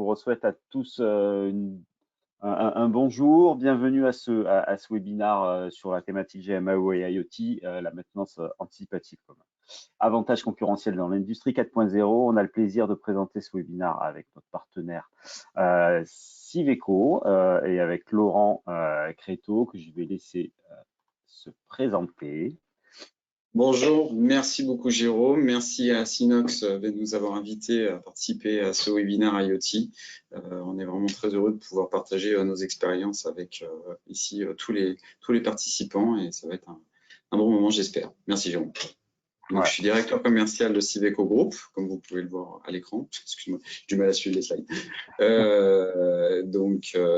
vous souhaite à tous un bonjour. Bienvenue à ce webinaire sur la thématique GMAO et IoT, la maintenance anticipative commune. Avantage concurrentiel dans l'industrie 4.0. On a le plaisir de présenter ce webinaire avec notre partenaire Civeco et avec Laurent Créteau, que je vais laisser se présenter. Bonjour, merci beaucoup Jérôme, merci à Sinox de nous avoir invités à participer à ce webinaire IoT. On est vraiment très heureux de pouvoir partager nos expériences avec ici tous les participants et ça va être un bon moment, j'espère. Merci Jérôme. Donc, Je suis directeur commercial de Civeco Group, comme vous pouvez le voir à l'écran. Excuse-moi, j'ai du mal à suivre les slides.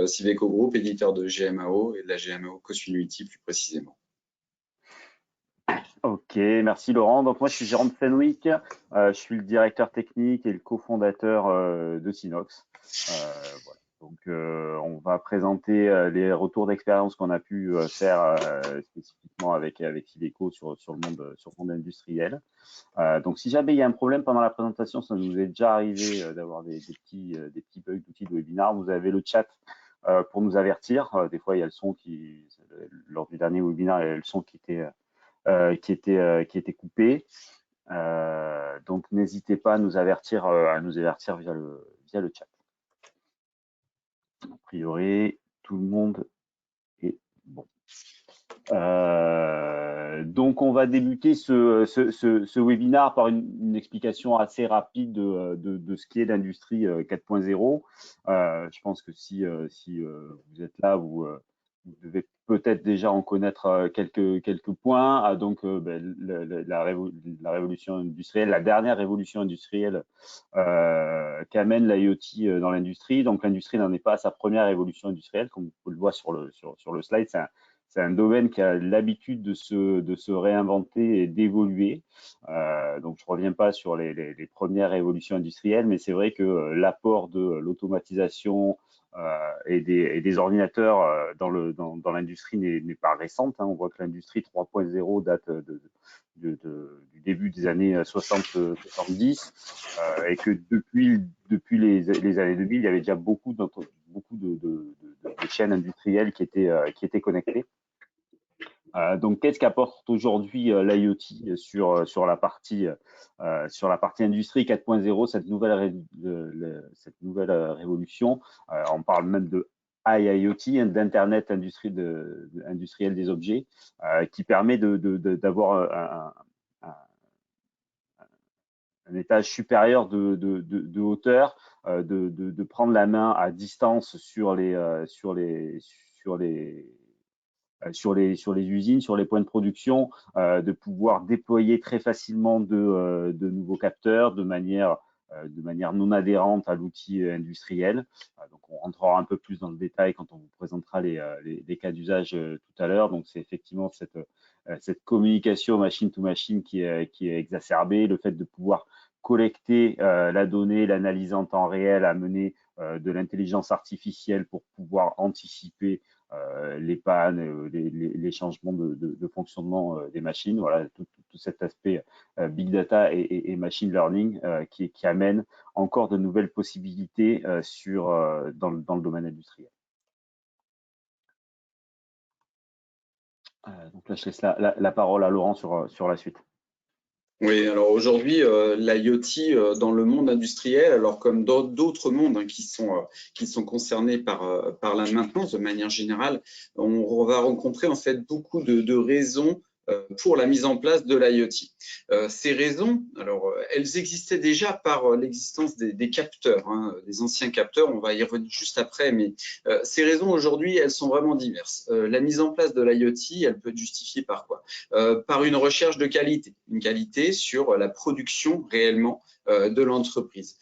Civeco Group, éditeur de GMAO et de la GMAO Cosunity plus précisément. Ok, merci Laurent. Donc moi je suis Jérôme Fenwick, je suis le directeur technique et le cofondateur de Sinox. Voilà. Donc on va présenter les retours d'expérience qu'on a pu faire spécifiquement avec Civeco sur le monde industriel. Donc si jamais il y a un problème pendant la présentation, ça nous est déjà arrivé d'avoir des petits bugs d'outils de webinaire. Vous avez le chat pour nous avertir. Des fois il y a le son lors du dernier webinaire, il y a le son qui était coupé. Donc n'hésitez pas à nous avertir via le chat. A priori, tout le monde est bon. Donc on va débuter ce webinaire par une explication assez rapide de ce qu'est l'industrie 4.0. Je pense que si vous êtes là, vous devez peut-être déjà en connaître quelques points. Donc, la révolution industrielle, la dernière révolution industrielle qu'amène l'IoT dans l'industrie. Donc, l'industrie n'en est pas à sa première révolution industrielle, comme vous pouvez le voir sur le slide. C'est un domaine qui a l'habitude de se réinventer et d'évoluer. Donc, je ne reviens pas sur les premières révolutions industrielles, mais c'est vrai que l'apport de l'automatisation et des ordinateurs dans l'industrie n'est pas récente. On voit que l'industrie 3.0 date du début des années 60-70 et que depuis les années 2000, il y avait déjà beaucoup de chaînes industrielles qui étaient connectées. Donc, qu'est-ce qu'apporte aujourd'hui l'IoT sur la partie industrie 4.0, cette nouvelle révolution. On parle même de IIoT, d'Internet industriel des objets, qui permet d'avoir un étage supérieur de hauteur, de prendre la main à distance sur les usines, sur les points de production, de pouvoir déployer très facilement de nouveaux capteurs de manière non adhérente à l'outil industriel. Donc, on rentrera un peu plus dans le détail quand on vous présentera les cas d'usage tout à l'heure. Donc, c'est effectivement cette communication machine to machine qui est exacerbée, le fait de pouvoir collecter la donnée, l'analyser en temps réel, amener de l'intelligence artificielle pour pouvoir anticiper les pannes, les changements de fonctionnement des machines. Voilà, tout cet aspect big data et machine learning qui amène encore de nouvelles possibilités dans le domaine industriel. Donc là, je laisse la parole à Laurent sur la suite. Oui, alors aujourd'hui, l'IoT dans le monde industriel, alors comme dans d'autres mondes qui sont concernés par la maintenance de manière générale, on va rencontrer en fait beaucoup de raisons pour la mise en place de l'IoT. Ces raisons, alors elles existaient déjà par l'existence des capteurs, des anciens capteurs, on va y revenir juste après, mais ces raisons aujourd'hui, elles sont vraiment diverses. La mise en place de l'IoT, elle peut être justifiée par quoi? Par une recherche de qualité, une qualité sur la production réellement de l'entreprise.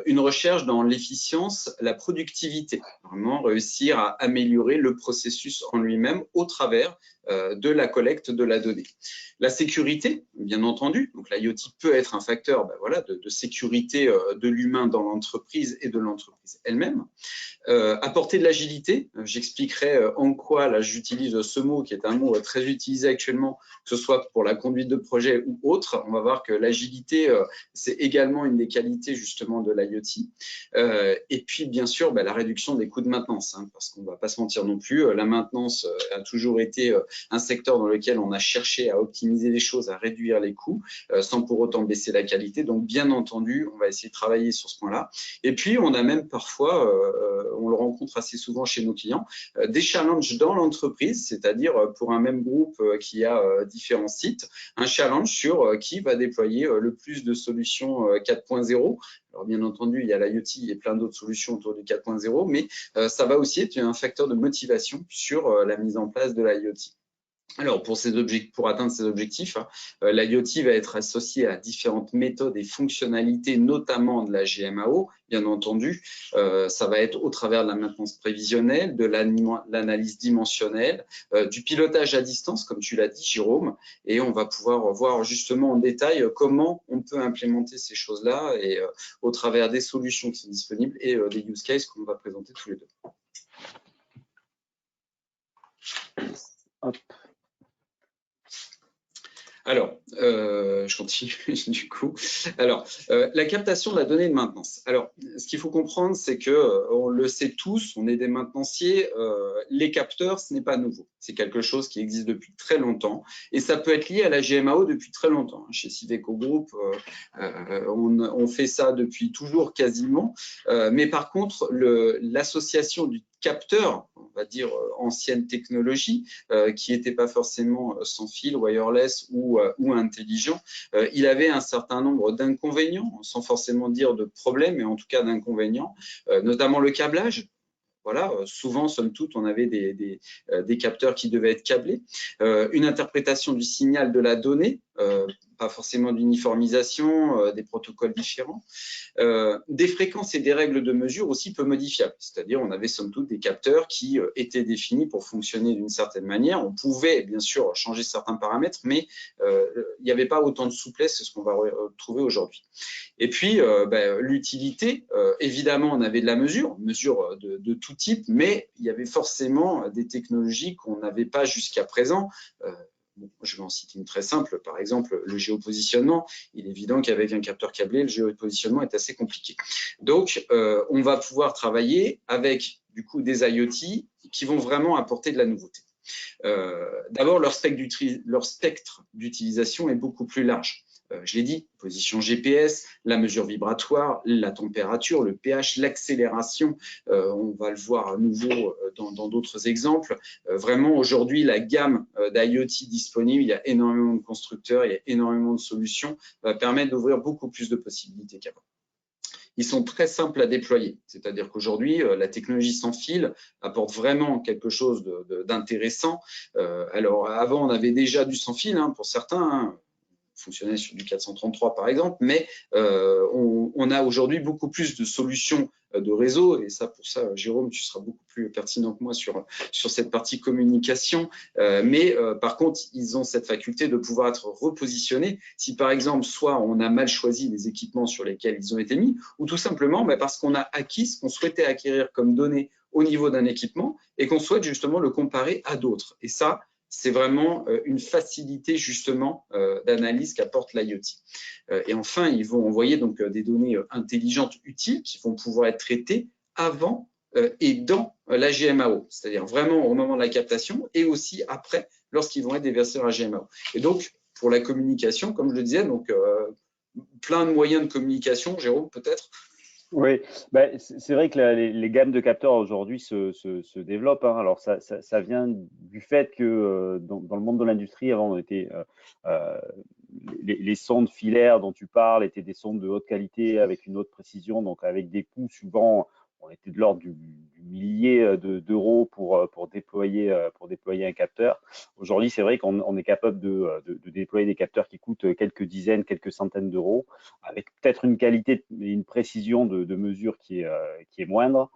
Une recherche dans l'efficience, la productivité, vraiment réussir à améliorer le processus en lui-même au travers de la collecte de la donnée. La sécurité, bien entendu, donc l'IoT peut être un facteur de sécurité de l'humain dans l'entreprise et de l'entreprise elle-même. Apporter de l'agilité, j'expliquerai en quoi là j'utilise ce mot qui est un mot très utilisé actuellement, que ce soit pour la conduite de projet ou autre. On va voir que l'agilité, c'est également une des qualités justement de l'IoT. Et puis, bien sûr, la réduction des coûts de maintenance, hein, parce qu'on ne va pas se mentir non plus, la maintenance a toujours été un secteur dans lequel on a cherché à optimiser les choses, à réduire les coûts, sans pour autant baisser la qualité. Donc, bien entendu, on va essayer de travailler sur ce point-là. Et puis, on a même parfois, on le rencontre assez souvent chez nos clients, des challenges dans l'entreprise, c'est-à-dire pour un même groupe qui a différents sites, un challenge sur qui va déployer le plus de solutions 4.0. Alors, bien entendu, il y a l'IoT et plein d'autres solutions autour du 4.0, mais ça va aussi être un facteur de motivation sur la mise en place de l'IoT. Alors, pour atteindre ces objectifs, l'IoT va être associé à différentes méthodes et fonctionnalités, notamment de la GMAO, bien entendu. Ça va être au travers de la maintenance prévisionnelle, de l'analyse dimensionnelle, du pilotage à distance, comme tu l'as dit, Jérôme, et on va pouvoir voir justement en détail comment on peut implémenter ces choses-là et au travers des solutions qui sont disponibles et des use cases qu'on va présenter tous les deux. Hop. Alors, je continue du coup. Alors, la captation de la donnée de maintenance. Alors, ce qu'il faut comprendre, c'est que on le sait tous, on est des maintenanciers. Les capteurs, ce n'est pas nouveau. C'est quelque chose qui existe depuis très longtemps et ça peut être lié à la GMAO depuis très longtemps. Chez Civeco Group, on fait ça depuis toujours quasiment. Mais par contre, l'association du capteur, on va dire ancienne technologie, qui n'était pas forcément sans fil, wireless ou intelligent, il avait un certain nombre d'inconvénients, sans forcément dire de problèmes, mais en tout cas d'inconvénients, notamment le câblage. Voilà, souvent, somme toute, on avait des capteurs qui devaient être câblés. Une interprétation du signal de la donnée, pas forcément d'uniformisation, des protocoles différents. Des fréquences et des règles de mesure aussi peu modifiables. C'est-à-dire, on avait somme toute des capteurs qui étaient définis pour fonctionner d'une certaine manière. On pouvait, bien sûr, changer certains paramètres, mais il n'y avait pas autant de souplesse que ce qu'on va retrouver aujourd'hui. Et puis, l'utilité, évidemment, on avait de la mesure de tout type, mais il y avait forcément des technologies qu'on n'avait pas jusqu'à présent. Bon, je vais en citer une très simple, par exemple le géopositionnement. Il est évident qu'avec un capteur câblé, le géopositionnement est assez compliqué. Donc, on va pouvoir travailler avec du coup des IoT qui vont vraiment apporter de la nouveauté. D'abord, leur spectre d'utilisation est beaucoup plus large. Je l'ai dit, position GPS, la mesure vibratoire, la température, le pH, l'accélération, on va le voir à nouveau dans d'autres exemples. Vraiment, aujourd'hui, la gamme d'IoT disponible, il y a énormément de constructeurs, il y a énormément de solutions, va permettre d'ouvrir beaucoup plus de possibilités qu'avant. Ils sont très simples à déployer, c'est-à-dire qu'aujourd'hui, la technologie sans fil apporte vraiment quelque chose d'intéressant. Alors, avant, on avait déjà du sans fil pour certains, fonctionnait sur du 433 par exemple, mais on a aujourd'hui beaucoup plus de solutions de réseau, et ça, pour ça, Jérôme, tu seras beaucoup plus pertinent que moi sur cette partie communication, mais par contre, ils ont cette faculté de pouvoir être repositionnés si par exemple, soit on a mal choisi les équipements sur lesquels ils ont été mis, ou tout simplement parce qu'on a acquis ce qu'on souhaitait acquérir comme données au niveau d'un équipement et qu'on souhaite justement le comparer à d'autres. Et ça, c'est vraiment une facilité justement d'analyse qu'apporte l'IoT. Et enfin, ils vont envoyer donc des données intelligentes utiles qui vont pouvoir être traitées avant et dans la GMAO, c'est-à-dire vraiment au moment de la captation et aussi après lorsqu'ils vont être déversés dans la GMAO. Et donc, pour la communication, comme je le disais, donc plein de moyens de communication, Jérôme, peut-être. Oui, c'est vrai que les gammes de capteurs aujourd'hui se développent. Alors, ça vient du fait que dans le monde de l'industrie, avant, on était, les sondes filaires dont tu parles étaient des sondes de haute qualité avec une haute précision, donc avec des coûts souvent, on était de l'ordre du millier d'euros pour déployer un capteur. Aujourd'hui, c'est vrai qu'on est capable de déployer des capteurs qui coûtent quelques dizaines, quelques centaines d'euros, avec peut-être une qualité et une précision de mesure qui est moindre.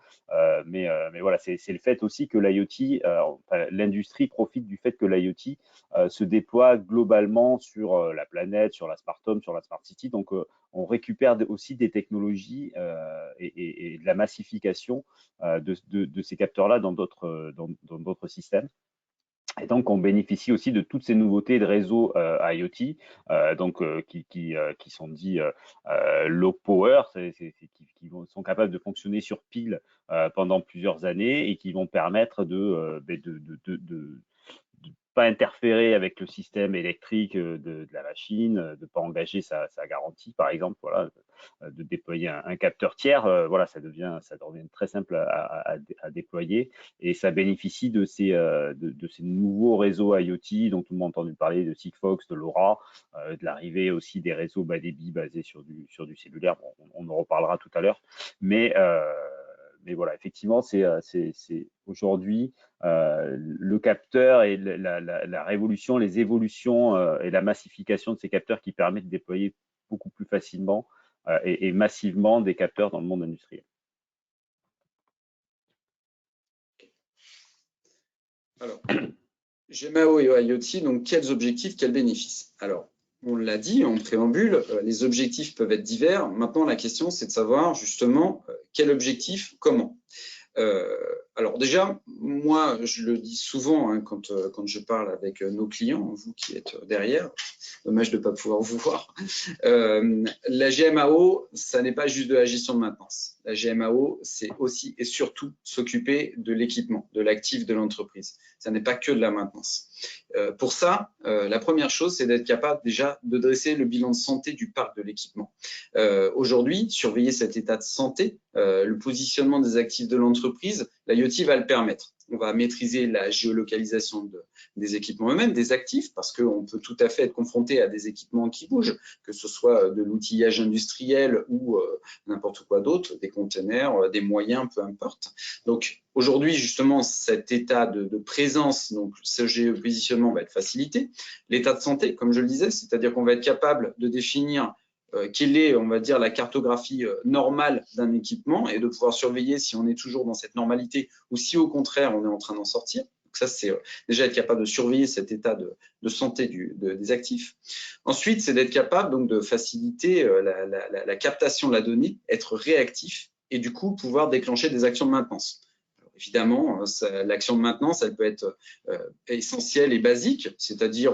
Mais voilà, c'est le fait aussi que l'IoT, l'industrie profite du fait que l'IoT se déploie globalement sur la planète, sur la Smart Home, sur la Smart City. Donc, on récupère aussi des technologies et de la massification de ces capteurs-là dans d'autres systèmes. Et donc, on bénéficie aussi de toutes ces nouveautés de réseaux IoT, qui sont dits low power, qui sont capables de fonctionner sur pile pendant plusieurs années et qui vont permettre de pas interférer avec le système électrique de la machine, de pas engager sa garantie, par exemple, voilà, de déployer un capteur tiers, voilà, ça devient très simple à déployer et ça bénéficie de ces nouveaux réseaux IoT dont tout le monde a entendu parler, de Sigfox, de LoRa, de l'arrivée aussi des réseaux bas débit basés sur du cellulaire. Bon, on en reparlera tout à l'heure, mais voilà, effectivement, c'est aujourd'hui le capteur et la révolution, les évolutions et la massification de ces capteurs qui permettent de déployer beaucoup plus facilement et massivement des capteurs dans le monde industriel. Alors, GMAO et IoT, donc quels objectifs, quels bénéfices? Alors, on l'a dit en préambule, les objectifs peuvent être divers. Maintenant, la question, c'est de savoir justement quel objectif, comment. Alors déjà, moi, je le dis souvent hein, quand je parle avec nos clients, vous qui êtes derrière, dommage de ne pas pouvoir vous voir. La GMAO, ça n'est pas juste de la gestion de maintenance. La GMAO, c'est aussi et surtout s'occuper de l'équipement, de l'actif de l'entreprise. Ça n'est pas que de la maintenance. Pour ça, la première chose, c'est d'être capable déjà de dresser le bilan de santé du parc de l'équipement. Aujourd'hui, surveiller cet état de santé, le positionnement des actifs de l'entreprise, l'IoT va le permettre. On va maîtriser la géolocalisation des équipements eux-mêmes, des actifs, parce qu'on peut tout à fait être confronté à des équipements qui bougent, que ce soit de l'outillage industriel ou n'importe quoi d'autre, des containers, des moyens, peu importe. Donc aujourd'hui, justement, cet état de présence, donc ce géopositionnement va être facilité. L'état de santé, comme je le disais, c'est-à-dire qu'on va être capable de définir quelle est, on va dire, la cartographie normale d'un équipement et de pouvoir surveiller si on est toujours dans cette normalité ou si au contraire on est en train d'en sortir. Donc ça, c'est déjà être capable de surveiller cet état de santé des actifs. Ensuite, c'est d'être capable donc de faciliter la captation de la donnée, être réactif et du coup pouvoir déclencher des actions de maintenance. Évidemment, l'action de maintenance, elle peut être essentielle et basique, c'est-à-dire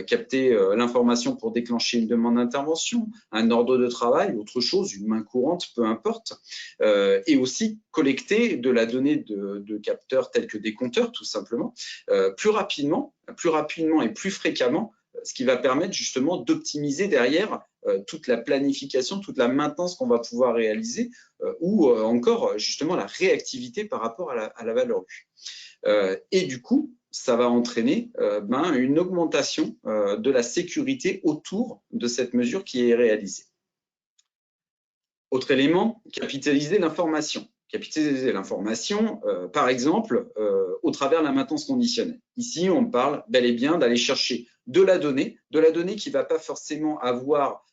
capter l'information pour déclencher une demande d'intervention, un ordre de travail, autre chose, une main courante, peu importe, et aussi collecter de la donnée de capteurs tels que des compteurs, tout simplement, plus rapidement et plus fréquemment, ce qui va permettre justement d'optimiser derrière toute la planification, toute la maintenance qu'on va pouvoir réaliser ou encore justement la réactivité par rapport à la valeur vue. Et du coup, ça va entraîner une augmentation de la sécurité autour de cette mesure qui est réalisée. Autre élément, capitaliser l'information. Capitaliser l'information, par exemple, au travers de la maintenance conditionnelle. Ici, on parle bel et bien d'aller chercher de la donnée qui ne va pas forcément avoir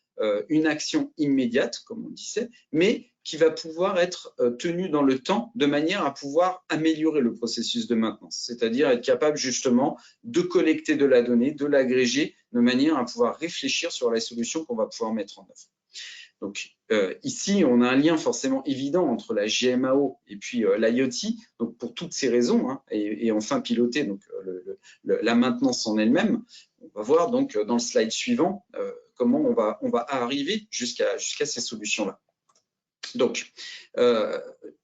une action immédiate, comme on disait, mais qui va pouvoir être tenue dans le temps de manière à pouvoir améliorer le processus de maintenance, c'est-à-dire être capable justement de collecter de la donnée, de l'agréger de manière à pouvoir réfléchir sur la solution qu'on va pouvoir mettre en œuvre. Donc ici, on a un lien forcément évident entre la GMAO et puis l'IoT, donc pour toutes ces raisons, hein, et enfin piloter donc, la maintenance en elle-même. On va voir donc dans le slide suivant comment on va arriver jusqu'à ces solutions-là. Donc,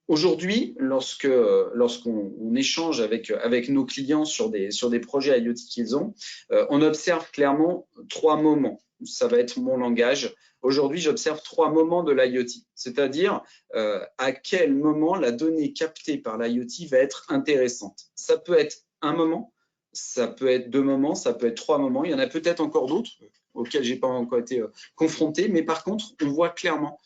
aujourd'hui, lorsqu'on échange avec nos clients sur des projets IoT qu'ils ont, on observe clairement 3 moments. Ça va être mon langage. Aujourd'hui, j'observe 3 moments de l'IoT, c'est-à-dire à quel moment la donnée captée par l'IoT va être intéressante. Ça peut être un moment, ça peut être 2 moments, ça peut être 3 moments. Il y en a peut-être encore d'autres auxquels je n'ai pas encore été confronté, mais par contre, on voit clairement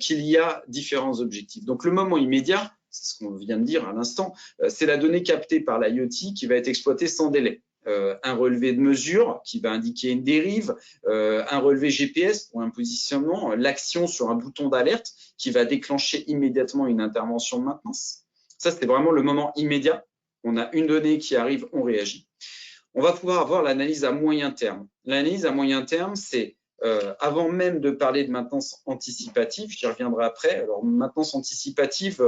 qu'il y a différents objectifs. Donc, le moment immédiat, c'est ce qu'on vient de dire à l'instant, c'est la donnée captée par l'IoT qui va être exploitée sans délai. Un relevé de mesure qui va indiquer une dérive, un relevé GPS pour un positionnement, l'action sur un bouton d'alerte qui va déclencher immédiatement une intervention de maintenance. Ça, c'est vraiment le moment immédiat. On a une donnée qui arrive, on réagit. On va pouvoir avoir l'analyse à moyen terme. L'analyse à moyen terme, c'est avant même de parler de maintenance anticipative, j'y reviendrai après. Alors, maintenance anticipative,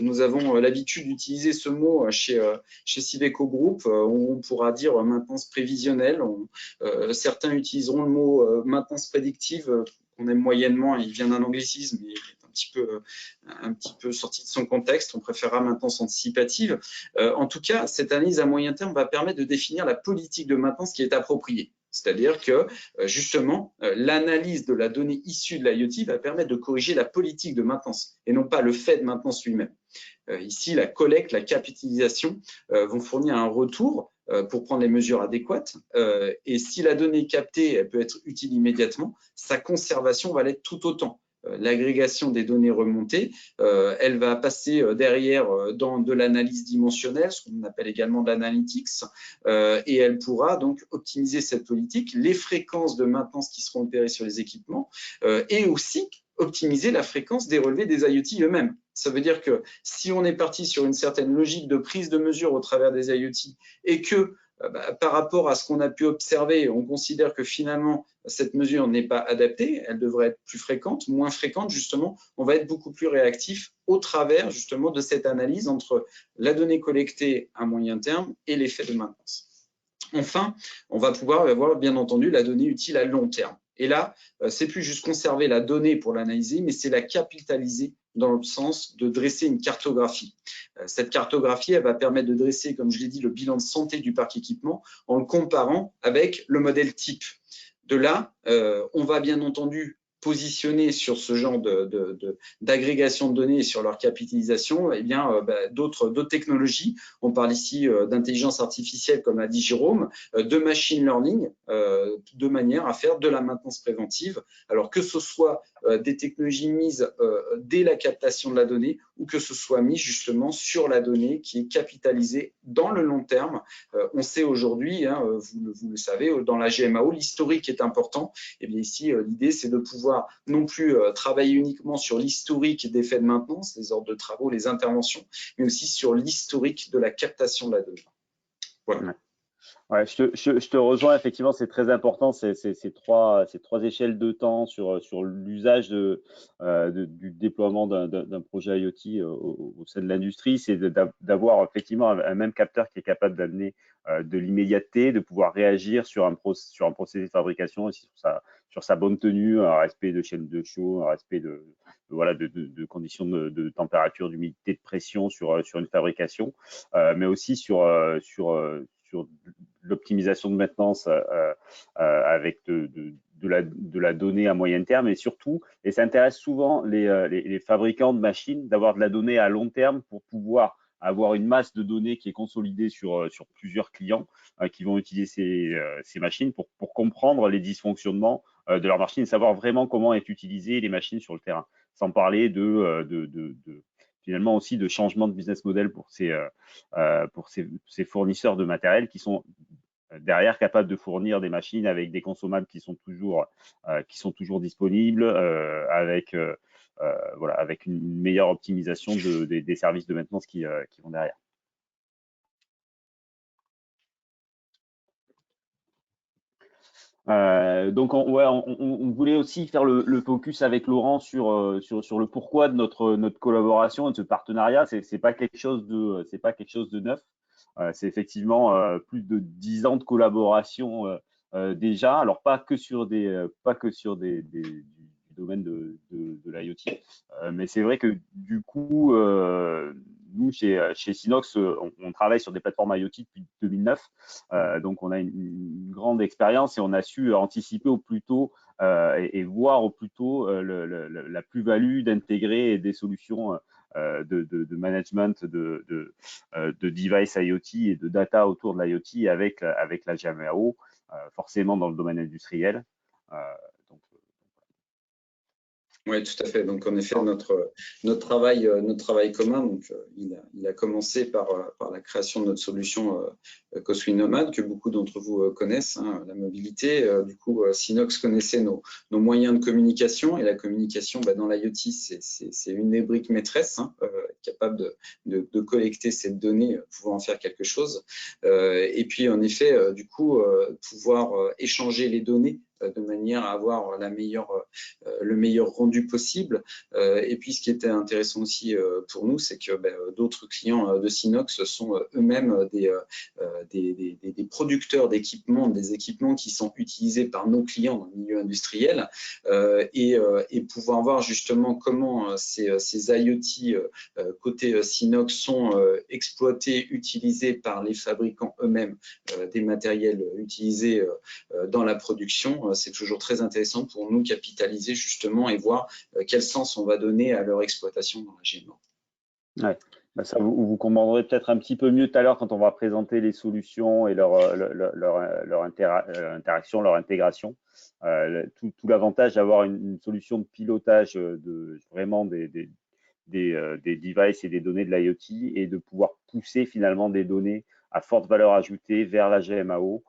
nous avons l'habitude d'utiliser ce mot chez Civeco Group, où on pourra dire maintenance prévisionnelle. Certains utiliseront le mot maintenance prédictive, qu'on aime moyennement, il vient d'un anglicisme, mais un petit peu sorti de son contexte. On préférera maintenance anticipative. En tout cas, cette analyse à moyen terme va permettre de définir la politique de maintenance qui est appropriée. C'est-à-dire que, justement, l'analyse de la donnée issue de l'IoT va permettre de corriger la politique de maintenance et non pas le fait de maintenance lui-même. Ici, la collecte, la capitalisation vont fournir un retour pour prendre les mesures adéquates. Et si la donnée est captée, elle peut être utile immédiatement, sa conservation va l'être tout autant. L'agrégation des données remontées, elle va passer derrière dans de l'analyse dimensionnelle, ce qu'on appelle également de l'analytics, et elle pourra donc optimiser cette politique, les fréquences de maintenance qui seront opérées sur les équipements, et aussi optimiser la fréquence des relevés des IoT eux-mêmes. Ça veut dire que si on est parti sur une certaine logique de prise de mesure au travers des IoT et que par rapport à ce qu'on a pu observer, on considère que finalement cette mesure n'est pas adaptée, elle devrait être plus fréquente, moins fréquente justement, on va être beaucoup plus réactif au travers justement de cette analyse entre la donnée collectée à moyen terme et l'effet de maintenance. Enfin, on va pouvoir avoir bien entendu la donnée utile à long terme. Et là, c'est plus juste conserver la donnée pour l'analyser, mais c'est la capitaliser dans le sens de dresser une cartographie. Cette cartographie, elle va permettre de dresser, comme je l'ai dit, le bilan de santé du parc équipement en le comparant avec le modèle type. De là, on va bien entendu positionner sur ce genre d'agrégation de données et sur leur capitalisation, eh bien, d'autres technologies. On parle ici d'intelligence artificielle, comme l'a dit Jérôme, de machine learning, de manière à faire de la maintenance préventive. Alors que ce soit des technologies mises dès la captation de la donnée ou que ce soit mis justement sur la donnée qui est capitalisée dans le long terme. On sait aujourd'hui, hein, vous le savez, dans la GMAO, l'historique est important. Et bien ici, l'idée, c'est de pouvoir non plus travailler uniquement sur l'historique des faits de maintenance, les ordres de travaux, les interventions, mais aussi sur l'historique de la captation de la donnée. Voilà. Ouais, je te rejoins, effectivement, c'est très important, ces trois échelles de temps sur l'usage du déploiement d'un projet IoT au sein de l'industrie, c'est d'avoir effectivement un même capteur qui est capable d'amener de l'immédiateté, de pouvoir réagir sur un procédé de fabrication, aussi sur sa bonne tenue, un respect de chaîne de chaud, un respect de conditions de température, d'humidité, de pression sur une fabrication, mais aussi sur l'optimisation de maintenance avec de la donnée à moyen terme, et surtout, et ça intéresse souvent les fabricants de machines, d'avoir de la donnée à long terme pour pouvoir avoir une masse de données qui est consolidée sur plusieurs clients qui vont utiliser ces machines pour comprendre les dysfonctionnements de leur machine et savoir vraiment comment est utilisées les machines sur le terrain, sans parler finalement aussi de changement de business model pour ces fournisseurs de matériel qui sont derrière capables de fournir des machines avec des consommables qui sont toujours disponibles, avec une meilleure optimisation des services de maintenance qui vont derrière. Donc, on voulait aussi faire le focus avec Laurent sur le pourquoi de notre collaboration et de ce partenariat. C'est pas quelque chose de neuf. C'est effectivement plus de 10 ans de collaboration déjà. Alors pas que sur du domaine de l'IoT, mais c'est vrai que du coup, nous chez Sinox, on travaille sur des plateformes IoT depuis 2009, donc on a une grande expérience et on a su anticiper au plus tôt et voir au plus tôt la plus-value d'intégrer des solutions de management de device IoT et de data autour de l'IoT avec la GMAO, forcément dans le domaine industriel. Oui, tout à fait. Donc, en effet, notre travail commun, donc, il a commencé par la création de notre solution Coswin Nomad, que beaucoup d'entre vous connaissent, hein, la mobilité. Du coup, Sinox connaissait nos moyens de communication, et la communication dans l'IoT, c'est une des briques maîtresses, hein, capable de collecter cette donnée, pouvoir en faire quelque chose. Et puis, en effet, du coup, pouvoir échanger les données de manière à avoir le meilleur rendu possible. Et puis, ce qui était intéressant aussi pour nous, c'est que d'autres clients de Sinox sont eux-mêmes des producteurs d'équipements, des équipements qui sont utilisés par nos clients dans le milieu industriel, et pouvoir voir justement comment ces IoT côté Sinox sont exploités, utilisés par les fabricants eux-mêmes des matériels utilisés dans la production. C'est toujours très intéressant pour nous capitaliser justement et voir quel sens on va donner à leur exploitation dans la GMO. Ouais. Ça, vous comprendrez peut-être un petit peu mieux tout à l'heure quand on va présenter les solutions et leur interaction, leur intégration. Tout l'avantage d'avoir une solution de pilotage vraiment des devices et des données de l'IoT et de pouvoir pousser finalement des données à forte valeur ajoutée vers la GMAO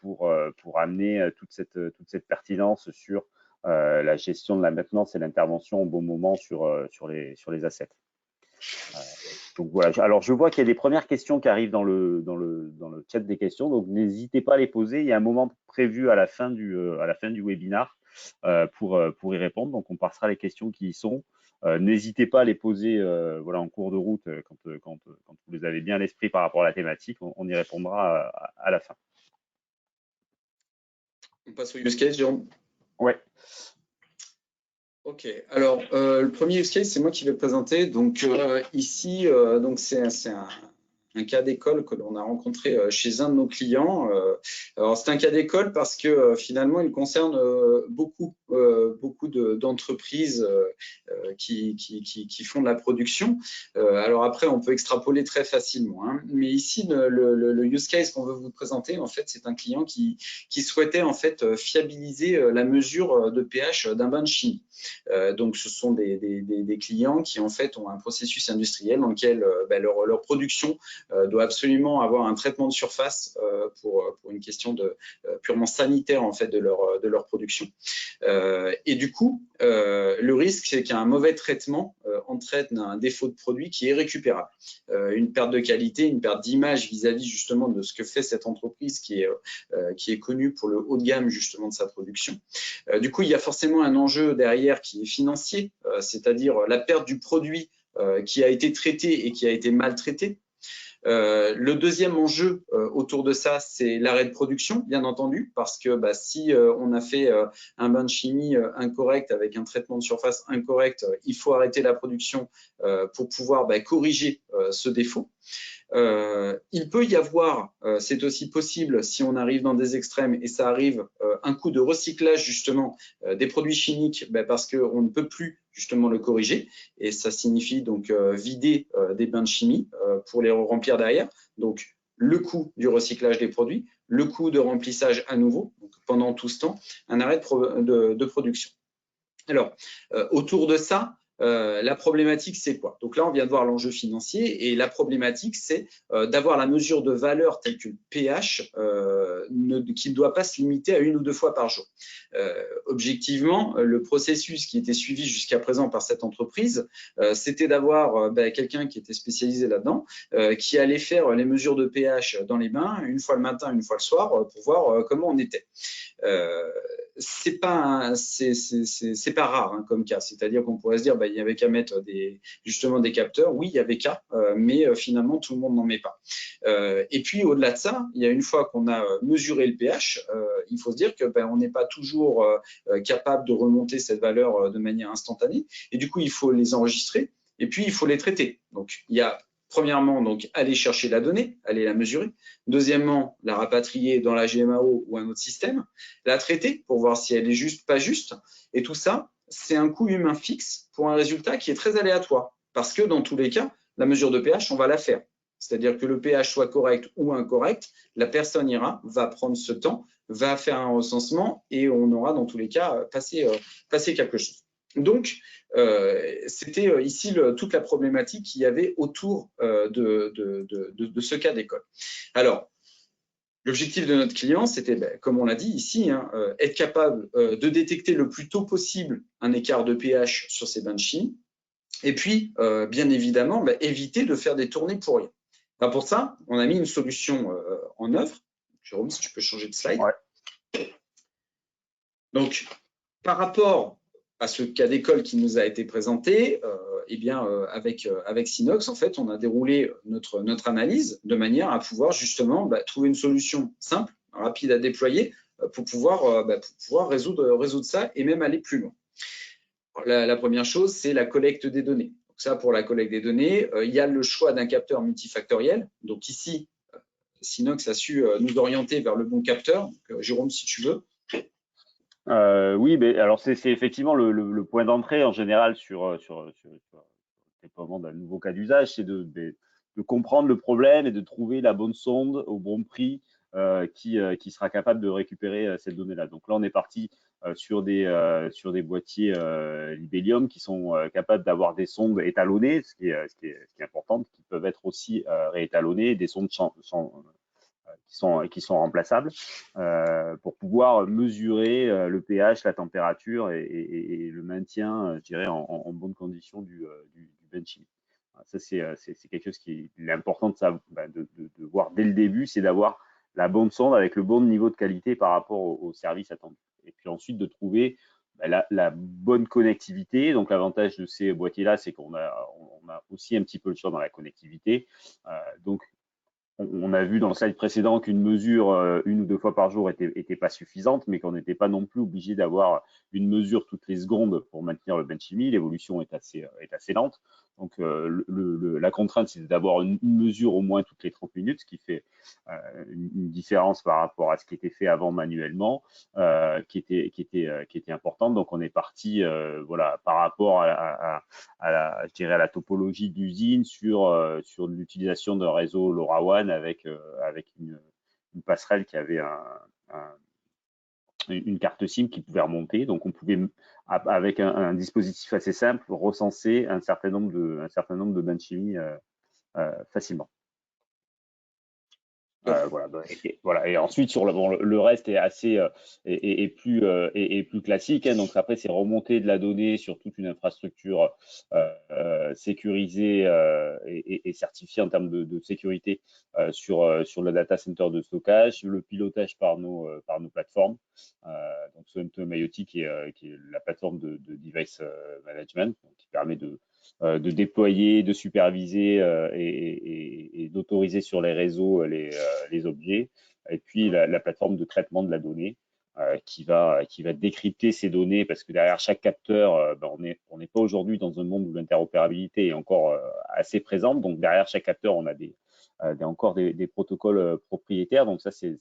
pour amener toute cette pertinence sur la gestion de la maintenance et l'intervention au bon moment sur les assets. Donc voilà. Alors je vois qu'il y a des premières questions qui arrivent dans le chat des questions, donc n'hésitez pas à les poser. Il y a un moment prévu à la fin du webinaire pour y répondre. Donc on passera les questions qui y sont. N'hésitez pas à les poser en cours de route quand vous les avez bien à l'esprit par rapport à la thématique. On y répondra à la fin. On passe au use case, Jérôme? Ouais. Ok, alors le premier use case, c'est moi qui vais le présenter. Donc ici, c'est un cas d'école que l'on a rencontré chez un de nos clients. Alors c'est un cas d'école parce que finalement il concerne beaucoup d'entreprises qui font de la production. Alors après on peut extrapoler très facilement, hein. Mais ici le use case qu'on veut vous présenter, en fait, c'est un client qui souhaitait en fait fiabiliser la mesure de pH d'un bain de chimie. Donc ce sont des clients qui en fait ont un processus industriel dans lequel leur production doit absolument avoir un traitement de surface pour une question purement sanitaire en fait de leur production. Et du coup, le risque, c'est qu'un mauvais traitement entraîne un défaut de produit qui est récupérable, une perte de qualité, une perte d'image vis-à-vis justement de ce que fait cette entreprise qui est connue pour le haut de gamme justement de sa production. Du coup, il y a forcément un enjeu derrière qui est financier, c'est-à-dire la perte du produit qui a été traité et qui a été maltraité. Le deuxième enjeu autour de ça, c'est l'arrêt de production, bien entendu, parce que si on a fait un bain de chimie incorrect avec un traitement de surface incorrect, il faut arrêter la production pour pouvoir corriger ce défaut. Il peut y avoir, c'est aussi possible si on arrive dans des extrêmes et ça arrive, un coût de recyclage justement des produits chimiques parce qu'on ne peut plus justement le corriger et ça signifie donc vider des bains de chimie pour les remplir derrière. Donc le coût du recyclage des produits, le coût de remplissage à nouveau, donc pendant tout ce temps, un arrêt de production. Alors, autour de ça, la problématique, c'est quoi? Donc là, on vient de voir l'enjeu financier et la problématique, c'est d'avoir la mesure de valeur telle que le pH qui ne doit pas se limiter à 1 ou 2 fois par jour. Objectivement, le processus qui était suivi jusqu'à présent par cette entreprise, c'était d'avoir quelqu'un qui était spécialisé là-dedans, qui allait faire les mesures de pH dans les bains, une fois le matin, une fois le soir, pour voir comment on était. C'est pas rare hein, comme cas, c'est-à-dire qu'on pourrait se dire il y avait qu'à mettre justement des capteurs. Oui, il y avait qu'à, mais finalement tout le monde n'en met pas. Et puis au-delà de ça, il y a une fois qu'on a mesuré le pH, il faut se dire que on n'est pas toujours capable de remonter cette valeur de manière instantanée. Et du coup, il faut les enregistrer et puis il faut les traiter. Donc il y a premièrement, donc, aller chercher la donnée, aller la mesurer. Deuxièmement, la rapatrier dans la GMAO ou un autre système, la traiter pour voir si elle est juste, pas juste. Et tout ça, c'est un coût humain fixe pour un résultat qui est très aléatoire. Parce que dans tous les cas, la mesure de pH, on va la faire. C'est-à-dire que le pH soit correct ou incorrect, la personne ira, va prendre ce temps, va faire un recensement et on aura dans tous les cas passé quelque chose. Donc, c'était ici toute la problématique qu'il y avait autour de ce cas d'école. Alors, l'objectif de notre client, c'était, comme on l'a dit ici, être capable de détecter le plus tôt possible un écart de pH sur ces bains de chimie, et puis, bien évidemment, éviter de faire des tournées pour rien. Pour ça, on a mis une solution en œuvre. Jérôme, si tu peux changer de slide. Ouais. Donc, par rapport à ce cas d'école qui nous a été présenté, avec Sinox, en fait, on a déroulé notre analyse de manière à pouvoir justement trouver une solution simple, rapide à déployer pour pouvoir résoudre ça et même aller plus loin. La première chose, c'est la collecte des données. Donc ça, pour la collecte des données, il y a le choix d'un capteur multifactoriel. Donc ici, Sinox a su nous orienter vers le bon capteur. Donc, Jérôme, si tu veux. Oui, mais alors c'est effectivement le point d'entrée en général sur le déploiement d'un nouveau cas d'usage, c'est de comprendre le problème et de trouver la bonne sonde au bon prix qui sera capable de récupérer cette donnée-là. Donc là, on est parti sur des boîtiers Libelium qui sont capables d'avoir des sondes étalonnées, ce qui est important, qui peuvent être aussi réétalonnées, des sondes qui sont remplaçables pour pouvoir mesurer le pH, la température et le maintien, je dirais, en bonne condition du benching. Ça, c'est quelque chose qui est important de voir dès le début, c'est d'avoir la bonne sonde avec le bon niveau de qualité par rapport au service attendu. Et puis ensuite, de trouver la bonne connectivité. Donc, l'avantage de ces boîtiers-là, c'est qu'on a aussi un petit peu le choix dans la connectivité. Donc, on a vu dans le slide précédent qu'une mesure 1 ou 2 fois par jour était pas suffisante, mais qu'on n'était pas non plus obligé d'avoir une mesure toutes les secondes pour maintenir le benchimie. L'évolution est assez lente. Donc, la contrainte, c'est d'avoir une mesure au moins toutes les 30 minutes, ce qui fait une différence par rapport à ce qui était fait avant manuellement, qui était importante. Donc, on est parti par rapport à la topologie d'usine sur l'utilisation d'un réseau LoRaWAN avec une passerelle qui avait une carte SIM qui pouvait remonter. Donc, on pouvait, avec un dispositif assez simple, recenser un certain nombre de benchimie facilement. Voilà. Et ensuite sur le reste est assez plus classique. Hein. Donc après, c'est remonter de la donnée sur toute une infrastructure sécurisée et certifiée en termes de sécurité sur le data center de stockage, le pilotage par nos plateformes. Donc Momentum IoT qui est la plateforme de device management, donc, qui permet de déployer, de superviser et d'autoriser sur les réseaux les objets, et puis la plateforme de traitement de la donnée qui va décrypter ces données, parce que derrière chaque capteur, on n'est pas aujourd'hui dans un monde où l'interopérabilité est encore assez présente. Donc derrière chaque capteur, on a encore des protocoles propriétaires. Donc ça, c'est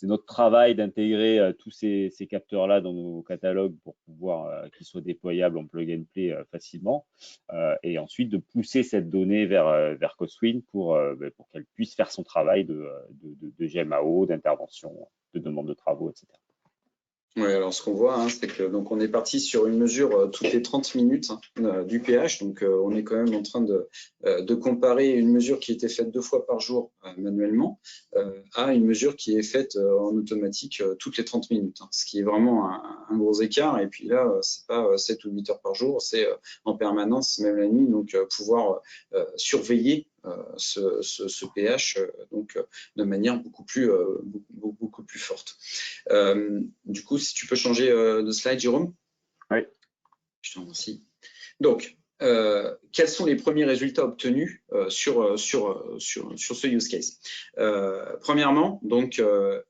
notre travail d'intégrer tous ces capteurs-là dans nos catalogues pour pouvoir qu'ils soient déployables en plug and play facilement, et ensuite de pousser cette donnée vers Coswin pour qu'elle puisse faire son travail de GMAO, d'intervention, de demande de travaux, etc. Oui, alors ce qu'on voit, c'est que donc on est parti sur une mesure toutes les 30 minutes du pH. Donc on est quand même en train de comparer une mesure qui était faite 2 fois par jour manuellement à une mesure qui est faite en automatique toutes les 30 minutes. Ce qui est vraiment un gros écart. Et puis là, c'est pas 7 ou 8 heures par jour, c'est en permanence, même la nuit. Donc pouvoir surveiller ce pH de manière beaucoup plus forte. Du coup, si tu peux changer de slide, Jérôme. Oui. Je te remercie. Donc, quels sont les premiers résultats obtenus sur ce use case? Premièrement, donc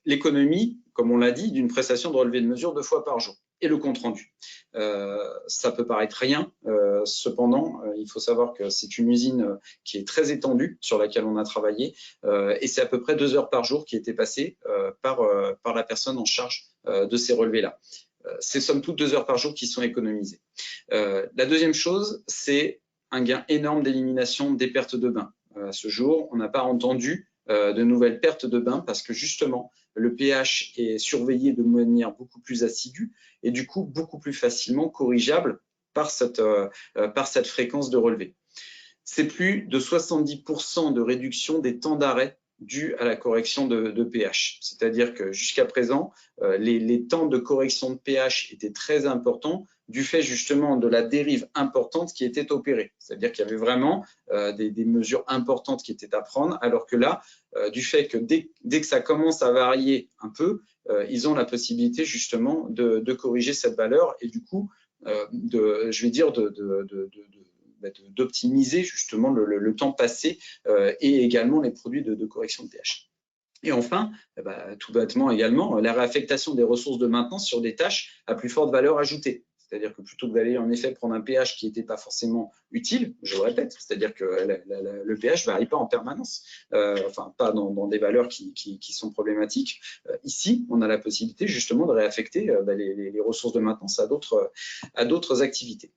l'économie, comme on l'a dit, d'une prestation de relevé de mesure 2 fois par jour, et le compte rendu. Ça peut paraître rien, cependant, il faut savoir que c'est une usine qui est très étendue, sur laquelle on a travaillé, et c'est à peu près 2 heures par jour qui étaient passées par la personne en charge de ces relevés-là. C'est somme toute 2 heures par jour qui sont économisées. La deuxième chose, c'est un gain énorme d'élimination des pertes de bain. À ce jour, on n'a pas entendu de nouvelles pertes de bain parce que justement, le pH est surveillé de manière beaucoup plus assidue et du coup beaucoup plus facilement corrigeable par cette fréquence de relevé. C'est plus de 70% de réduction des temps d'arrêt dû à la correction de pH. C'est-à-dire que jusqu'à présent, les temps de correction de pH étaient très importants du fait justement de la dérive importante qui était opérée. C'est-à-dire qu'il y avait vraiment des mesures importantes qui étaient à prendre, alors que là, du fait que dès que ça commence à varier un peu, ils ont la possibilité justement de corriger cette valeur et du coup, je vais dire d'optimiser justement le temps passé et également les produits de correction de pH. Et enfin, tout bêtement également, la réaffectation des ressources de maintenance sur des tâches à plus forte valeur ajoutée. C'est-à-dire que plutôt que d'aller en effet prendre un pH qui n'était pas forcément utile, je le répète, c'est-à-dire que le pH ne varie pas en permanence, enfin pas dans des valeurs qui sont problématiques. Ici, on a la possibilité justement de réaffecter les ressources de maintenance à d'autres activités.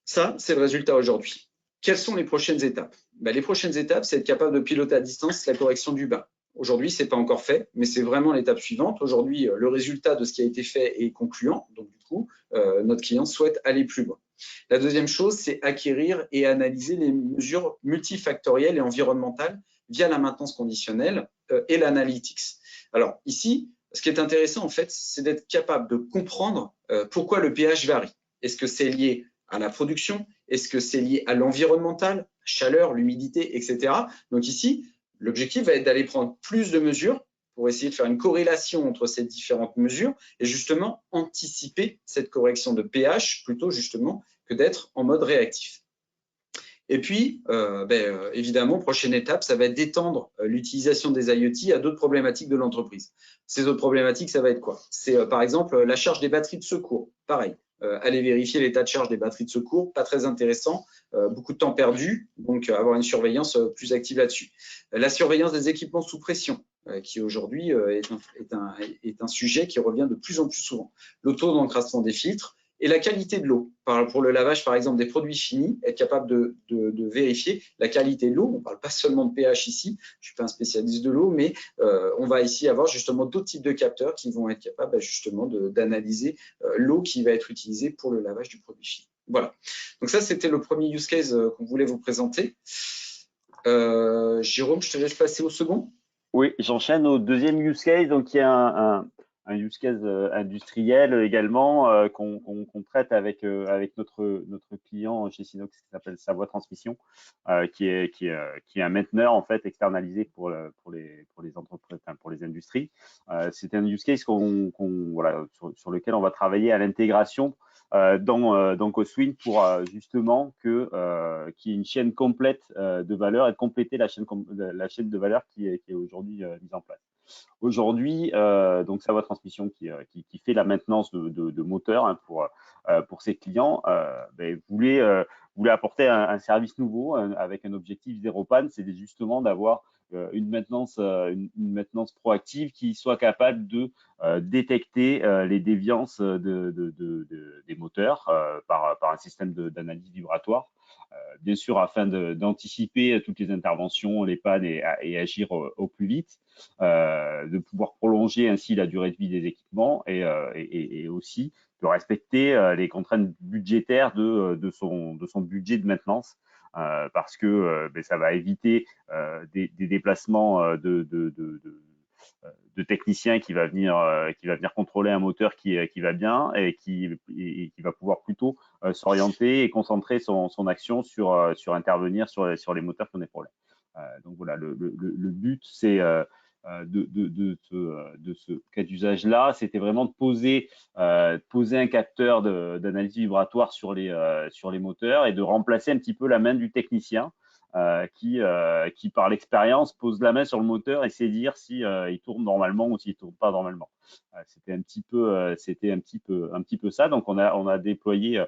Ça, c'est le résultat aujourd'hui. Quelles sont les prochaines étapes? Les prochaines étapes, c'est être capable de piloter à distance la correction du bas. Aujourd'hui, ce n'est pas encore fait, mais c'est vraiment l'étape suivante. Aujourd'hui, le résultat de ce qui a été fait est concluant. Donc, du coup, notre client souhaite aller plus loin. La deuxième chose, c'est acquérir et analyser les mesures multifactorielles et environnementales via la maintenance conditionnelle et l'analytics. Alors, ici, ce qui est intéressant, en fait, c'est d'être capable de comprendre pourquoi le pH varie. Est-ce que c'est lié à la production? Est-ce que c'est lié à l'environnemental, chaleur, l'humidité, etc. Donc ici, l'objectif va être d'aller prendre plus de mesures pour essayer de faire une corrélation entre ces différentes mesures et justement anticiper cette correction de pH plutôt justement que d'être en mode réactif. Et puis, évidemment, prochaine étape, ça va être d'étendre l'utilisation des IoT à d'autres problématiques de l'entreprise. Ces autres problématiques, ça va être quoi? C'est par exemple la charge des batteries de secours. Pareil, aller vérifier l'état de charge des batteries de secours, pas très intéressant, beaucoup de temps perdu, donc avoir une surveillance plus active là-dessus. La surveillance des équipements sous pression, qui aujourd'hui est un sujet qui revient de plus en plus souvent. L'auto d'encrassement des filtres, et la qualité de l'eau. Pour le lavage, par exemple, des produits finis, être capable de vérifier la qualité de l'eau. On ne parle pas seulement de pH ici, je ne suis pas un spécialiste de l'eau, mais on va ici avoir justement d'autres types de capteurs qui vont être capables justement d'analyser l'eau qui va être utilisée pour le lavage du produit fini. Voilà. Donc ça, c'était le premier use case qu'on voulait vous présenter. Jérôme, je te laisse passer au second. Oui, j'enchaîne au deuxième use case. Donc, il y a un use case industriel également qu'on traite avec notre client chez Sinox qui s'appelle Savoie Transmission, qui est un mainteneur en fait externalisé pour les entreprises, enfin, pour les industries. C'est un use case voilà, sur lequel on va travailler à l'intégration dans CoSwin pour justement qu'il y ait une chaîne complète de valeur et de compléter la chaîne de valeur qui est aujourd'hui mise en place. Aujourd'hui, donc Savoie Transmission qui fait la maintenance de moteurs hein, pour ses clients, voulait apporter un service nouveau avec un objectif zéro panne, c'est justement d'avoir une maintenance proactive qui soit capable de détecter les déviances des moteurs par un système d'analyse vibratoire. Bien sûr, afin d'anticiper toutes les interventions, les pannes et agir au plus vite, de pouvoir prolonger ainsi la durée de vie des équipements et aussi de respecter les contraintes budgétaires de son budget de maintenance. Parce que ça va éviter des déplacements de technicien qui va venir contrôler un moteur qui va bien et qui va pouvoir plutôt s'orienter et concentrer son action sur intervenir sur les moteurs qui ont des problèmes. Donc voilà, le but c'est de ce cas d'usage-là, c'était vraiment de poser un capteur d'analyse vibratoire sur les moteurs et de remplacer un petit peu la main du technicien qui par l'expérience, pose la main sur le moteur et sait dire si il tourne normalement ou s'il tourne pas normalement. C'était un petit peu ça. Donc, on a déployé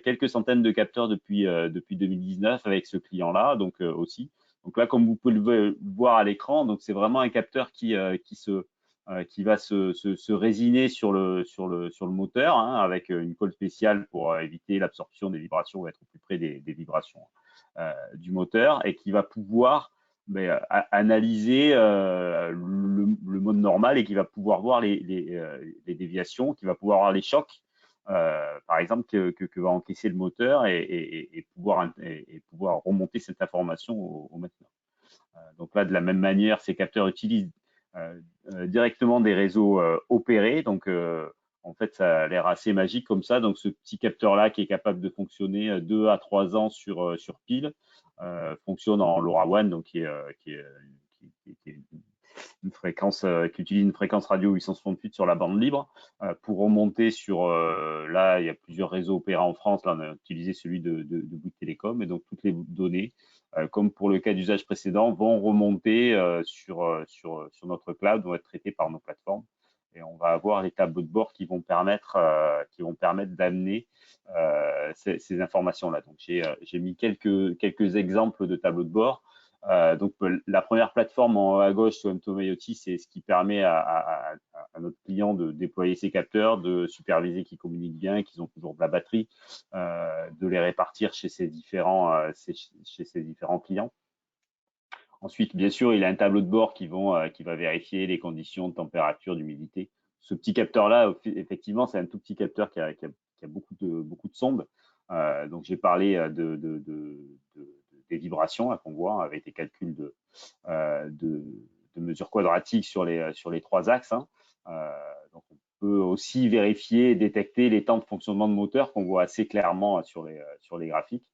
quelques centaines de capteurs depuis 2019 avec ce client-là, donc aussi. Donc là, comme vous pouvez le voir à l'écran, donc c'est vraiment un capteur qui va se résiner sur le moteur hein, avec une colle spéciale pour éviter l'absorption des vibrations ou être au plus près des vibrations du moteur et qui va pouvoir analyser le mode normal et qui va pouvoir voir les déviations, qui va pouvoir voir les chocs, par exemple, que va encaisser le moteur et pouvoir remonter cette information au mainteneur. Donc là, de la même manière, ces capteurs utilisent directement des réseaux opérés. Donc, en fait, ça a l'air assez magique comme ça. Donc, ce petit capteur-là qui est capable de fonctionner 2 à 3 ans sur pile fonctionne en LoRaWAN, donc qui est qui utilise une fréquence radio 868 sur la bande libre pour remonter sur, là, il y a plusieurs réseaux opérants en France. Là, on a utilisé celui de Bouygues Télécom, et donc toutes les données, comme pour le cas d'usage précédent, vont remonter sur notre cloud, vont être traitées par nos plateformes. Et on va avoir les tableaux de bord qui vont permettre d'amener ces informations-là. Donc, j'ai mis quelques exemples de tableaux de bord. Donc, la première plateforme en haut à gauche sur M2Home IoT, c'est ce qui permet à notre client de déployer ses capteurs, de superviser qu'ils communiquent bien, qu'ils ont toujours de la batterie, de les répartir chez ses différents clients. Ensuite, bien sûr, il a un tableau de bord qui va vérifier les conditions de température, d'humidité. Ce petit capteur-là, effectivement, c'est un tout petit capteur qui a beaucoup de sondes. Donc, j'ai parlé des vibrations qu'on voit avec des calculs de mesures quadratiques sur les 3 axes. Donc, on peut aussi vérifier et détecter les temps de fonctionnement de moteur qu'on voit assez clairement sur les graphiques.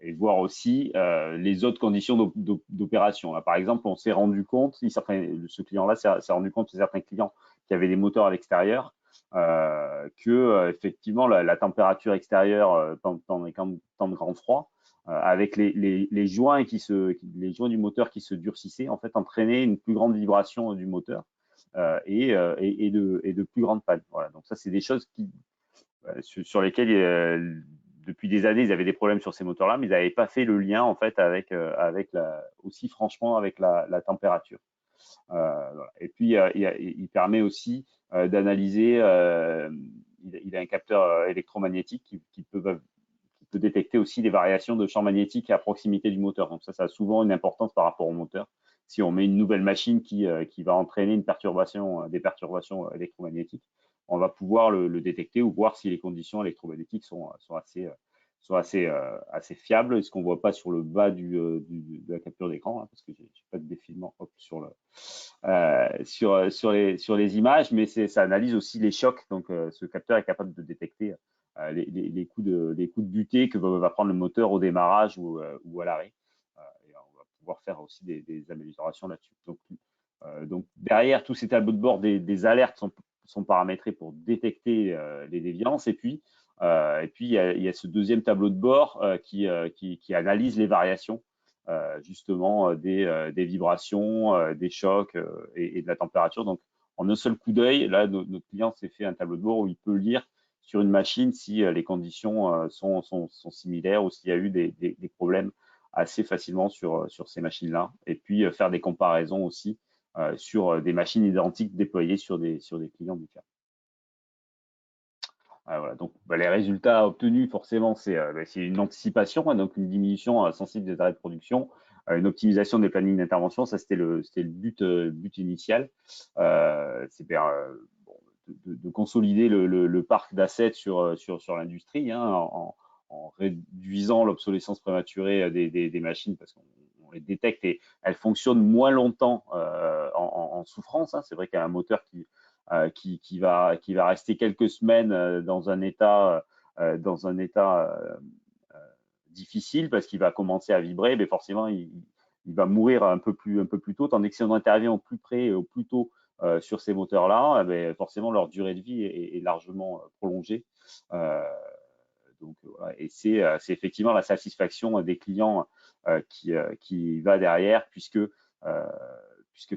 Et voir aussi les autres conditions d'opération. Par exemple, on s'est rendu compte, ce client-là s'est rendu compte, certains clients qui avaient des moteurs à l'extérieur, que effectivement la température extérieure pendant les temps de grand froid, avec les joints du moteur qui se durcissaient, en fait, entraînait une plus grande vibration du moteur et de plus grandes pannes. Voilà. Donc ça, c'est des choses sur lesquelles depuis des années, ils avaient des problèmes sur ces moteurs-là, mais ils n'avaient pas fait le lien en fait aussi franchement avec la température. Voilà. Et puis il permet aussi d'analyser. Il a un capteur électromagnétique qui peut détecter aussi des variations de champ magnétique à proximité du moteur. Donc ça a souvent une importance par rapport au moteur. Si on met une nouvelle machine qui va entraîner des perturbations électromagnétiques, on va pouvoir le détecter ou voir si les conditions électromagnétiques sont assez fiables, ce qu'on ne voit pas sur le bas de la capture d'écran, parce que je n'ai pas de défilement sur les images, mais ça analyse aussi les chocs. Donc, ce capteur est capable de détecter les coups de butée que va prendre le moteur au démarrage ou à l'arrêt. Et on va pouvoir faire aussi des améliorations là-dessus. Donc, derrière tous ces tableaux de bord, des alertes sont paramétrées pour détecter les déviances. Et puis, il y a ce deuxième tableau de bord qui analyse les variations, justement, des vibrations, des chocs et de la température. Donc, en un seul coup d'œil, là, notre client s'est fait un tableau de bord où il peut lire sur une machine si les conditions sont similaires ou s'il y a eu des problèmes assez facilement sur ces machines-là. Et puis, faire des comparaisons aussi sur des machines identiques déployées sur des clients différents. Voilà. Donc, les résultats obtenus, forcément, c'est une anticipation, donc une diminution sensible des arrêts de production, une optimisation des plannings d'intervention. Ça, c'était le but initial. C'est de consolider le parc d'assets sur l'industrie, en réduisant l'obsolescence prématurée des machines, parce qu'on les détecte et elles fonctionnent moins longtemps en souffrance. C'est vrai qu'un moteur qui va rester quelques semaines dans un état difficile parce qu'il va commencer à vibrer, mais forcément il va mourir un peu plus tôt, tandis que si on intervient au plus près et au plus tôt sur ces moteurs-là, forcément leur durée de vie est largement prolongée. Donc, voilà. Et c'est effectivement la satisfaction des clients qui va derrière, puisque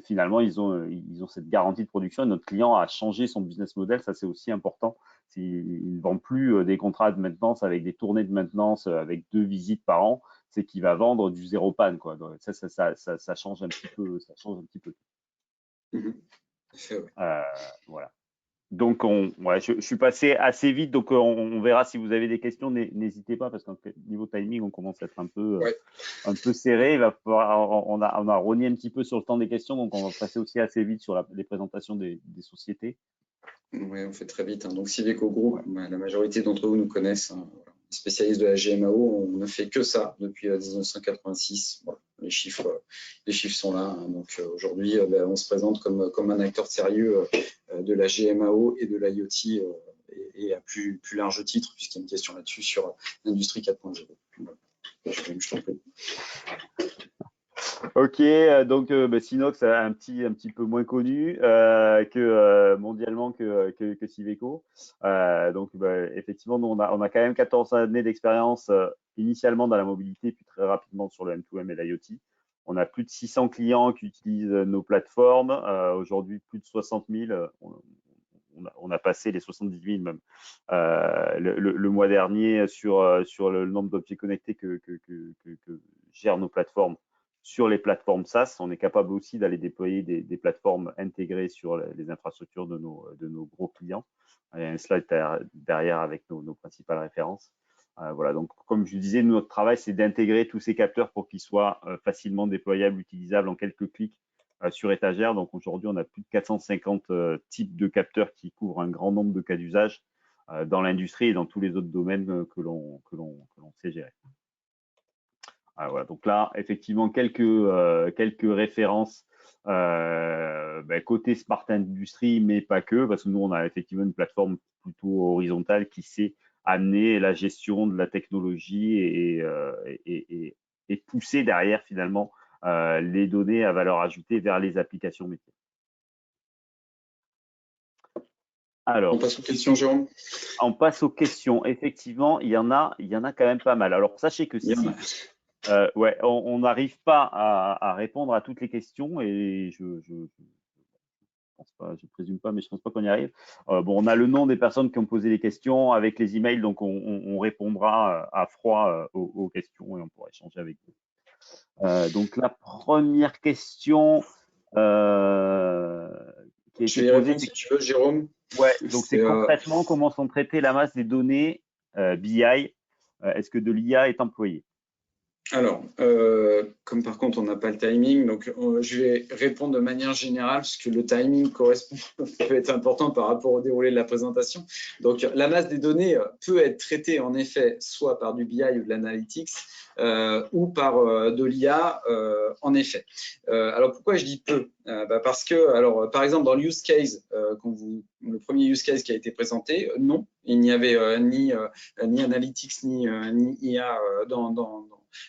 finalement, ils ont cette garantie de production. Et notre client a changé son business model, ça c'est aussi important. Il ne vend plus des contrats de maintenance avec des tournées de maintenance avec 2 visites par an, c'est qu'il va vendre du zéro panne, quoi. Donc, ça change un petit peu. Voilà. Donc, je suis passé assez vite, donc on verra si vous avez des questions, n'hésitez pas, parce qu'au niveau timing, on commence à être un peu serré. Il va falloir, on a rogné un petit peu sur le temps des questions, donc on va passer aussi assez vite sur les présentations des sociétés. Oui, on fait très vite. Donc, Civeco Group, la majorité d'entre vous nous connaissent. Spécialiste de la GMAO, on ne fait que ça depuis 1986. Voilà, les chiffres sont là. Donc aujourd'hui, on se présente comme un acteur sérieux de la GMAO et de l'IoT et à plus large titre, puisqu'il y a une question là-dessus sur l'industrie 4.0. Voilà. Je t'en prie. Ok, donc Sinox un petit peu moins connu mondialement que Civeco. Donc effectivement, nous, on a quand même 14 années d'expérience initialement dans la mobilité, puis très rapidement sur le M2M et l'IoT. On a plus de 600 clients qui utilisent nos plateformes. Aujourd'hui, plus de 60 000. On a passé les 78 000 même le mois dernier sur le nombre d'objets connectés que gèrent nos plateformes sur les plateformes SaaS. On est capable aussi d'aller déployer des plateformes intégrées sur les infrastructures de nos gros clients. Il y a un slide derrière avec nos principales références. Voilà, donc comme je disais, notre travail, c'est d'intégrer tous ces capteurs pour qu'ils soient facilement déployables, utilisables en quelques clics sur étagère. Donc aujourd'hui, on a plus de 450 types de capteurs qui couvrent un grand nombre de cas d'usage dans l'industrie et dans tous les autres domaines que l'on sait gérer. Voilà, donc là, effectivement, quelques références côté Smart Industry, mais pas que, parce que nous, on a effectivement une plateforme plutôt horizontale qui sait amener la gestion de la technologie et pousser derrière finalement les données à valeur ajoutée vers les applications métiers. Alors, on passe aux questions, Jérôme. On passe aux questions. Effectivement, il y en a quand même pas mal. Alors, sachez que si on n'arrive pas à répondre à toutes les questions, et je pense pas, je présume pas, mais je pense pas qu'on y arrive. On a le nom des personnes qui ont posé les questions avec les emails, donc on répondra à froid aux questions et on pourra échanger avec vous. Donc la première question qui a été posée, si tu veux, Jérôme. Ouais, donc c'est concrètement comment sont traitées la masse des données BI. Est-ce que de l'IA est employée? Alors, comme par contre on n'a pas le timing, donc je vais répondre de manière générale parce que le timing correspond peut être important par rapport au déroulé de la présentation. Donc, la masse des données peut être traitée en effet soit par du BI ou de l'analytics ou par de l'IA en effet. Alors pourquoi je dis peu? Parce que, alors par exemple dans le use case, le premier use case qui a été présenté, non, il n'y avait ni analytics ni IA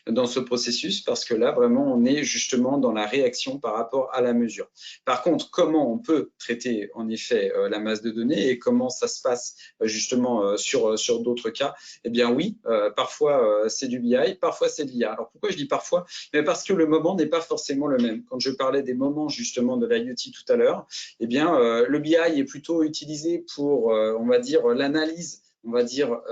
dans ce processus, parce que là, vraiment, on est justement dans la réaction par rapport à la mesure. Par contre, comment on peut traiter en effet la masse de données et comment ça se passe justement sur d'autres cas? Eh bien oui, parfois c'est du BI, parfois c'est de l'IA. Alors pourquoi je dis parfois? Mais parce que le moment n'est pas forcément le même. Quand je parlais des moments justement de l'IoT tout à l'heure, eh bien le BI est plutôt utilisé pour, on va dire, l'analyse, on va dire,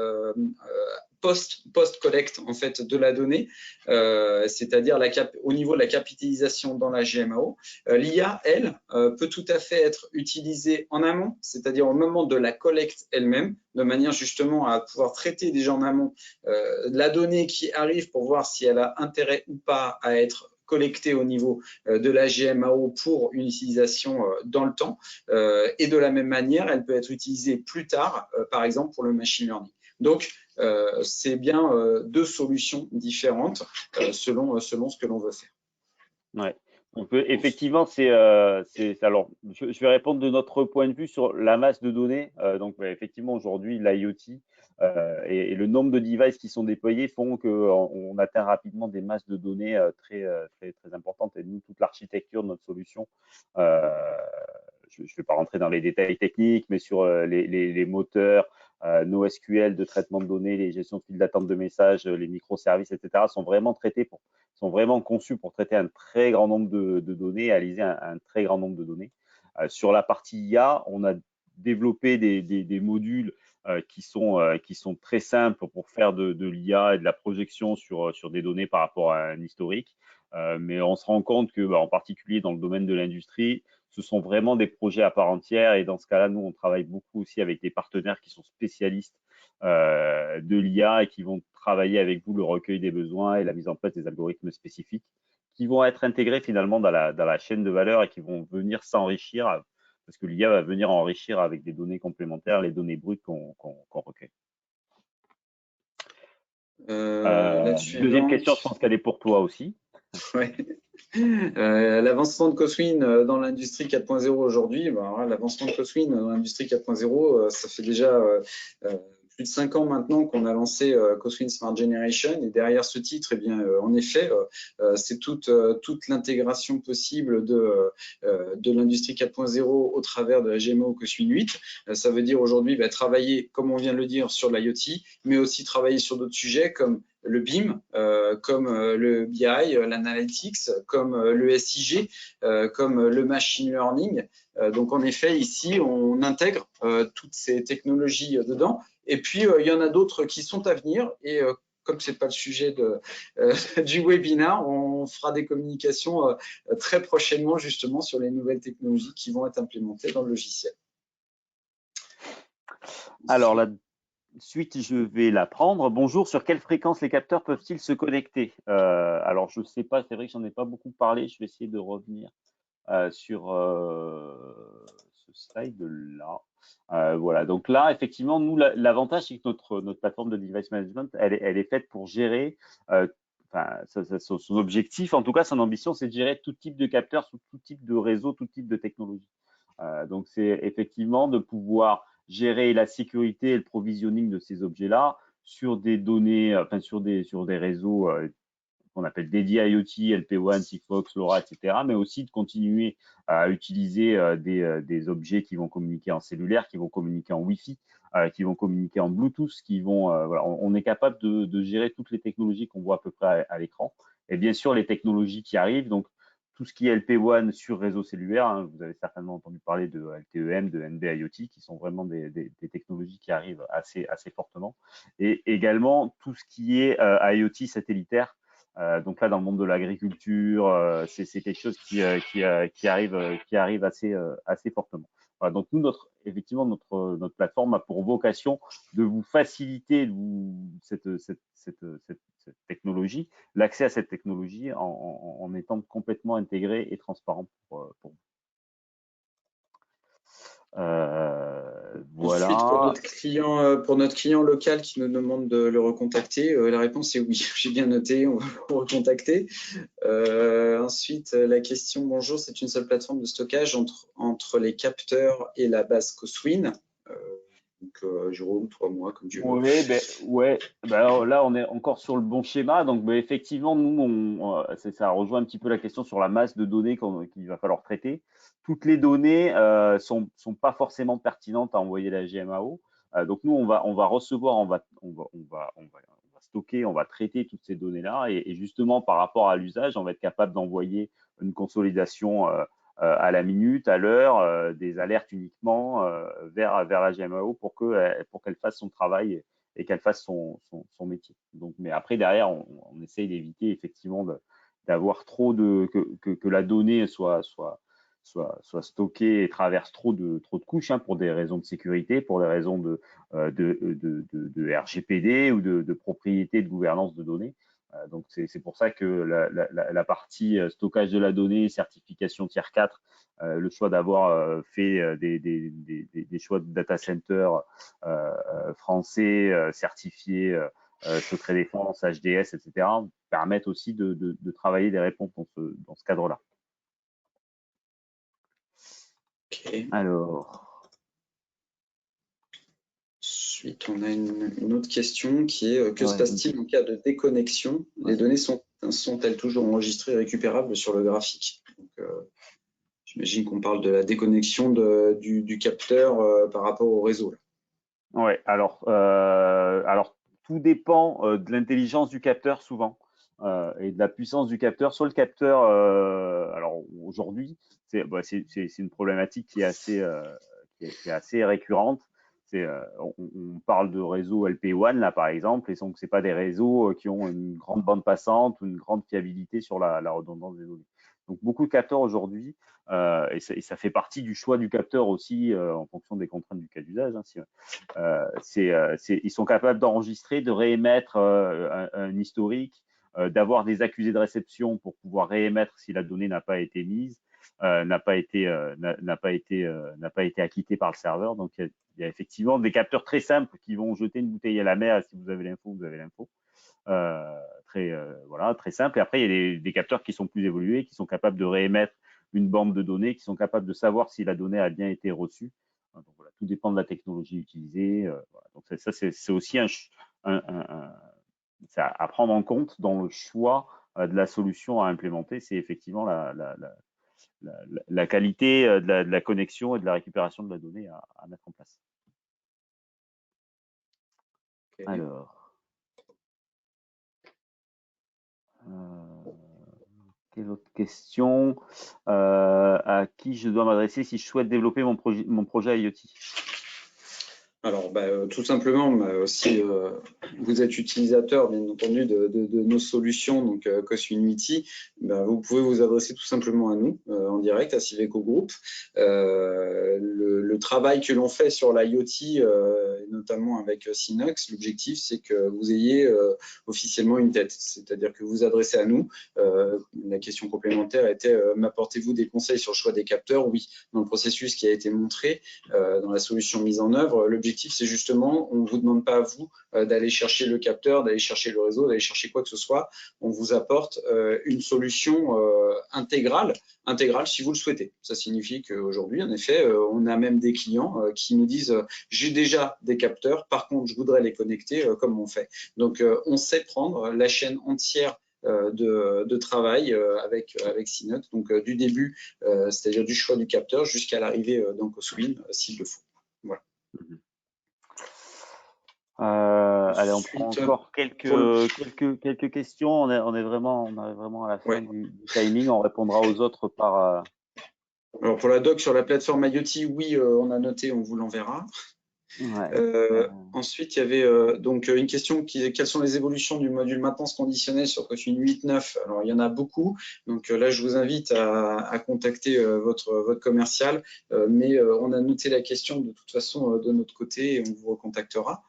post-collecte en fait de la donnée, c'est-à-dire au niveau de la capitalisation dans la GMAO. L'IA, elle, peut tout à fait être utilisée en amont, c'est-à-dire au moment de la collecte elle-même, de manière justement à pouvoir traiter déjà en amont la donnée qui arrive pour voir si elle a intérêt ou pas à être collectée au niveau de la GMAO pour une utilisation dans le temps. Et de la même manière, elle peut être utilisée plus tard, par exemple pour le machine learning. Donc, c'est bien deux solutions différentes selon ce que l'on veut faire. Ouais. Donc, effectivement, alors, je vais répondre de notre point de vue sur la masse de données. Donc, effectivement, aujourd'hui, l'IoT et le nombre de devices qui sont déployés font qu'on atteint rapidement des masses de données très importantes. Et nous, toute l'architecture de notre solution, je ne vais pas rentrer dans les détails techniques, mais sur les moteurs, nos SQL de traitement de données, les gestions de files d'attente de messages, les microservices, etc., sont vraiment conçus pour traiter un très grand nombre de données, analyser un très grand nombre de données. Sur la partie IA, on a développé des modules qui sont très simples pour faire de l'IA et de la projection sur des données par rapport à un historique. Mais on se rend compte que, en particulier dans le domaine de l'industrie, ce sont vraiment des projets à part entière. Et dans ce cas-là, nous, on travaille beaucoup aussi avec des partenaires qui sont spécialistes de l'IA et qui vont travailler avec vous le recueil des besoins et la mise en place des algorithmes spécifiques qui vont être intégrés finalement dans la chaîne de valeur et qui vont venir s'enrichir parce que l'IA va venir enrichir avec des données complémentaires les données brutes qu'on recueille. Deuxième question, je pense qu'elle est pour toi aussi. Ouais. L'avancement de Coswin dans l'industrie 4.0 aujourd'hui, l'avancement de Coswin dans l'industrie 4.0, ça fait déjà plus de 5 ans maintenant qu'on a lancé Coswin Smart Generation. Et derrière ce titre, eh bien, en effet, c'est toute l'intégration possible de l'industrie 4.0 au travers de la GMO Coswin 8. Ça veut dire aujourd'hui travailler, comme on vient de le dire, sur l'IoT, mais aussi travailler sur d'autres sujets comme le BIM, comme le BI, l'analytics, comme le SIG, comme le machine learning. Donc en effet, ici, on intègre toutes ces technologies dedans. Et puis, il y en a d'autres qui sont à venir. Et comme ce n'est pas le sujet du webinaire, on fera des communications très prochainement justement sur les nouvelles technologies qui vont être implémentées dans le logiciel. Alors, la suite, je vais la prendre. Bonjour, sur quelle fréquence les capteurs peuvent-ils se connecter? Alors, je ne sais pas, c'est vrai que j'en ai pas beaucoup parlé. Je vais essayer de revenir sur ce slide-là. Voilà, donc là, effectivement, nous, l'avantage, c'est que notre plateforme de device management, elle est faite pour gérer, son objectif, en tout cas, son ambition, c'est de gérer tout type de capteurs, sous tout type de réseau, tout type de technologie. Donc, c'est effectivement de pouvoir gérer la sécurité et le provisioning de ces objets-là sur des données, sur des réseaux qu'on appelle dédiés IoT, LP WAN, Sigfox, LoRa, etc., mais aussi de continuer à utiliser des objets qui vont communiquer en cellulaire, qui vont communiquer en Wi-Fi, qui vont communiquer en Bluetooth, qui vont, voilà, on est capable de gérer toutes les technologies qu'on voit à peu près à l'écran. Et bien sûr, les technologies qui arrivent, donc tout ce qui est LP WAN sur réseau cellulaire, hein, vous avez certainement entendu parler de LTE-M, de NB-IoT, qui sont vraiment des technologies qui arrivent assez fortement. Et également, tout ce qui est IoT satellitaire. Donc là, dans le monde de l'agriculture, c'est quelque chose qui arrive assez fortement. Voilà, donc nous, effectivement, notre plateforme a pour vocation de vous faciliter cette technologie, l'accès à cette technologie en étant complètement intégré et transparent pour vous. Voilà. Ensuite, pour notre client local qui nous demande de le recontacter, la réponse est oui. J'ai bien noté, on va le recontacter. Ensuite, la question, bonjour, c'est une seule plateforme de stockage entre les capteurs et la base Coswin. Donc, Jérôme, toi, moi, comme tu veux. Oui, alors là, on est encore sur le bon schéma. Donc, effectivement, nous, ça rejoint un petit peu la question sur la masse de données qu'il va falloir traiter. Toutes les données sont pas forcément pertinentes à envoyer à la GMAO. Donc, nous, on va recevoir, on va stocker, on va traiter toutes ces données-là. Et justement, par rapport à l'usage, on va être capable d'envoyer une consolidation à la minute, à l'heure, des alertes uniquement vers la GMAO pour qu'elle fasse son travail et qu'elle fasse son métier. Donc, mais après, derrière, on essaye d'éviter effectivement d'avoir trop que la donnée soit stockée et traverse trop de couches, hein, pour des raisons de sécurité, pour des raisons de RGPD ou de propriété de gouvernance de données. Donc, c'est pour ça que la partie stockage de la donnée, certification tier 4, le choix d'avoir fait des choix de data center français certifiés secret défense, HDS, etc., permettent aussi de travailler des réponses dans ce cadre-là. Okay. Alors. Ensuite, on a une autre question qui est que se passe-t-il en cas de déconnexion? Les données sont-elles toujours enregistrées et récupérables sur le graphique? J'imagine qu'on parle de la déconnexion du capteur par rapport au réseau. Oui, alors tout dépend de l'intelligence du capteur souvent et de la puissance du capteur. Sur le capteur, alors aujourd'hui, c'est une problématique qui est assez récurrente. On parle de réseaux LP WAN là par exemple, et donc c'est pas des réseaux qui ont une grande bande passante ou une grande fiabilité sur la redondance des données. Donc beaucoup de capteurs aujourd'hui, et ça fait partie du choix du capteur aussi en fonction des contraintes du cas d'usage. Hein, ils sont capables d'enregistrer, de réémettre un historique, d'avoir des accusés de réception pour pouvoir réémettre si la donnée n'a pas été mise, n'a pas été acquittée par le serveur. Donc il y a effectivement des capteurs très simples qui vont jeter une bouteille à la mer. Et si vous avez l'info, vous avez l'info. Très simple. Et après, il y a des capteurs qui sont plus évolués, qui sont capables de réémettre une bande de données, qui sont capables de savoir si la donnée a bien été reçue. Donc voilà, tout dépend de la technologie utilisée. Voilà. Donc ça c'est aussi c'est à prendre en compte dans le choix de la solution à implémenter. C'est effectivement la qualité de la connexion et de la récupération de la donnée à mettre en place. Okay. Alors, quelle autre question? À qui je dois m'adresser si je souhaite développer mon projet IoT? Alors, tout simplement, si vous êtes utilisateur, bien entendu, de nos solutions, donc Cosfinity, vous pouvez vous adresser tout simplement à nous en direct, à Civeco Group. Le travail que l'on fait sur l'IoT, notamment avec Synox, l'objectif, c'est que vous ayez officiellement une tête, c'est-à-dire que vous vous adressez à nous. La question complémentaire était m'apportez-vous des conseils sur le choix des capteurs? Oui, dans le processus qui a été montré, dans la solution mise en œuvre, l'objectif, c'est justement, on ne vous demande pas à vous d'aller chercher le capteur, d'aller chercher le réseau, d'aller chercher quoi que ce soit. On vous apporte une solution intégrale si vous le souhaitez. Ça signifie qu'aujourd'hui, en effet, on a même des clients qui nous disent j'ai déjà des capteurs, par contre, je voudrais les connecter comme on fait. Donc, on sait prendre la chaîne entière de travail avec Synox, donc du début, c'est-à-dire du choix du capteur jusqu'à l'arrivée dans Coswin, s'il le faut. Voilà. Allez, on prend encore quelques questions. On est vraiment à la fin du timing. On répondra aux autres par. Alors pour la doc sur la plateforme IoT, oui, on a noté, on vous l'enverra. Ouais. Ensuite, il y avait donc une question quelles sont les évolutions du module maintenance conditionnelle sur Coswin 8.9? Alors, il y en a beaucoup. Donc là, je vous invite à contacter votre commercial. Mais on a noté la question de toute façon de notre côté et on vous recontactera.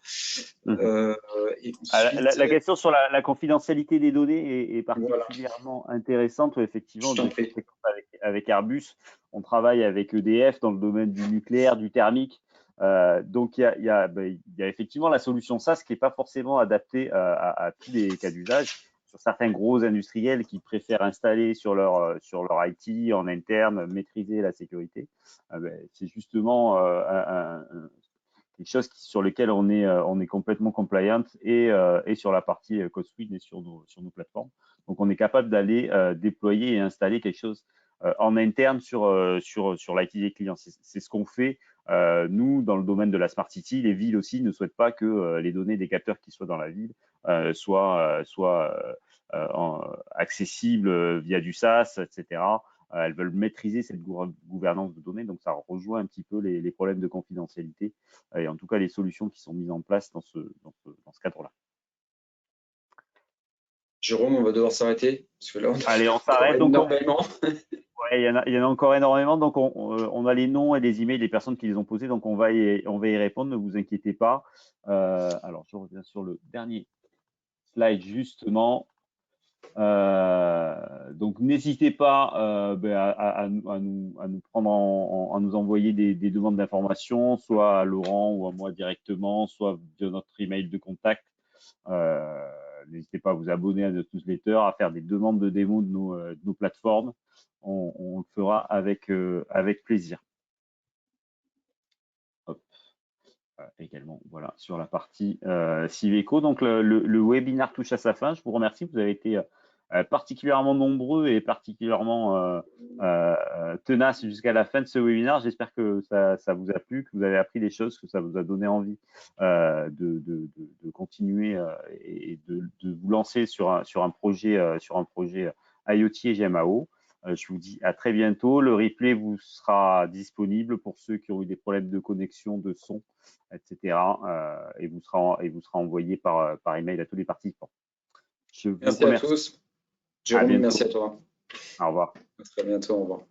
Et ensuite, la question sur la confidentialité des données est particulièrement intéressante. Effectivement, avec Airbus, on travaille avec EDF dans le domaine du nucléaire, du thermique. Donc, il y a effectivement la solution SaaS qui n'est pas forcément adaptée à tous les cas d'usage. Sur certains gros industriels qui préfèrent installer sur leur IT en interne, maîtriser la sécurité, c'est justement quelque chose sur lequel on est complètement compliant et sur la partie Coswin et sur nos plateformes. Donc, on est capable d'aller déployer et installer quelque chose en interne sur l'IT des clients. C'est ce qu'on fait. Nous, dans le domaine de la Smart City, les villes aussi ne souhaitent pas que les données des capteurs qui soient dans la ville soient accessibles via du SaaS, etc. Elles veulent maîtriser cette gouvernance de données, donc ça rejoint un petit peu les problèmes de confidentialité et en tout cas les solutions qui sont mises en place dans ce cadre-là. Jérôme, on va devoir s'arrêter parce que là, on s'arrête. Énormément. Il y en a encore énormément, donc on a les noms et les emails des personnes qui les ont posés, donc on va y répondre, ne vous inquiétez pas. Alors, je reviens sur le dernier slide justement. Donc, n'hésitez pas à nous prendre à nous envoyer des demandes d'informations, soit à Laurent ou à moi directement, soit de notre email de contact. N'hésitez pas à vous abonner à notre newsletter, à faire des demandes de démo de nos plateformes. On le fera avec plaisir. Hop. Également, voilà, sur la partie Civeco. Donc, le webinaire touche à sa fin. Je vous remercie. Vous avez été particulièrement nombreux et particulièrement tenaces jusqu'à la fin de ce webinaire. J'espère que ça vous a plu, que vous avez appris des choses, que ça vous a donné envie de continuer et de vous lancer sur un projet IoT et GMAO. Je vous dis à très bientôt. Le replay vous sera disponible pour ceux qui ont eu des problèmes de connexion, de son, etc. Et vous sera envoyé par email à tous les participants. Merci à tous. Jérôme, merci à toi. Au revoir. À très bientôt. Au revoir.